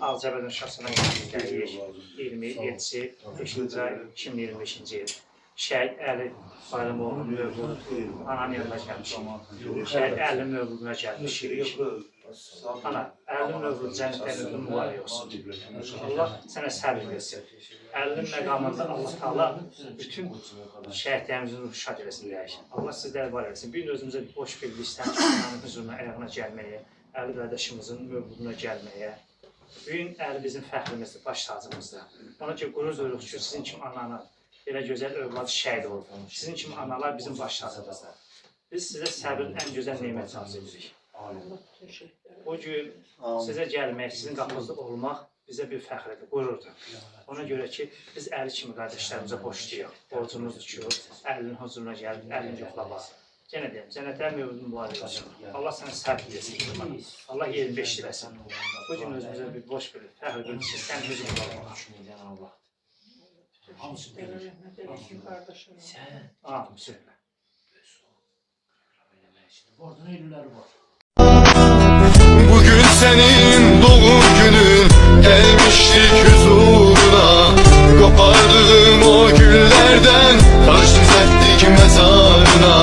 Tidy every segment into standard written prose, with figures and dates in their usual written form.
Ağcabədən şahsına gəlir 27-si 5-ci ay 2025-ci il. Şəhid Əli Bayramoğlu mövluduna ananın yanına gəlmişik. Şəhid Əli mövluduna gəlmişik. Ana, Əlinin mövludu cənnətlərində mübarək olsun. Allah sənə səbir versin. Əlinin məqamında Allah Taala bütün şəhidlərimizin ruhu şad eləsin deyək. Allah sizləri var eləsin. Bir gün özümüzə boş bir listənin ananın huzuruna, ayağına gəlməyə, Əli qardaşımızın mövluduna gəlməyə. Bu gün Əli bizim fəxrimizdir, baş tacımızdır. Ona ki, qürur duyuruq ki, sizin kimi ananın belə gözəl övladı şəhid olub. Sizin kimi analar bizim baş tacımızdır. Biz sizə səbrin ən gözəl neymətini arzu edirik. O gün sizə gəlmək, sizin qapınızda olmaq bizə bir fəxrdir, qürurdur. Ona görə ki, biz Əli kimi qardaşlarımıza borcluyuq. Borcumuzdur ki, Əlinin huzuruna gəlib, Əlini yoxlamaq. Yenə deyim, cənnətlər mövludun mübarək olsun. Allah sənə səbr versin. Allah yerini beşdiləsin. Bu gün özümüzə bir boş bir fəxr görür ki, sən özün olmaq. Hamısı bilir. Amin, söylə. Orada eylüləri var. Bugün senin doğum günün, gelmiştik huzuruna. Kopardığım o güllerden taş düzelttik mezarına.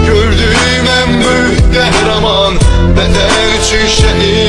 Gördüğüm en büyük kahraman, vatan için şehit.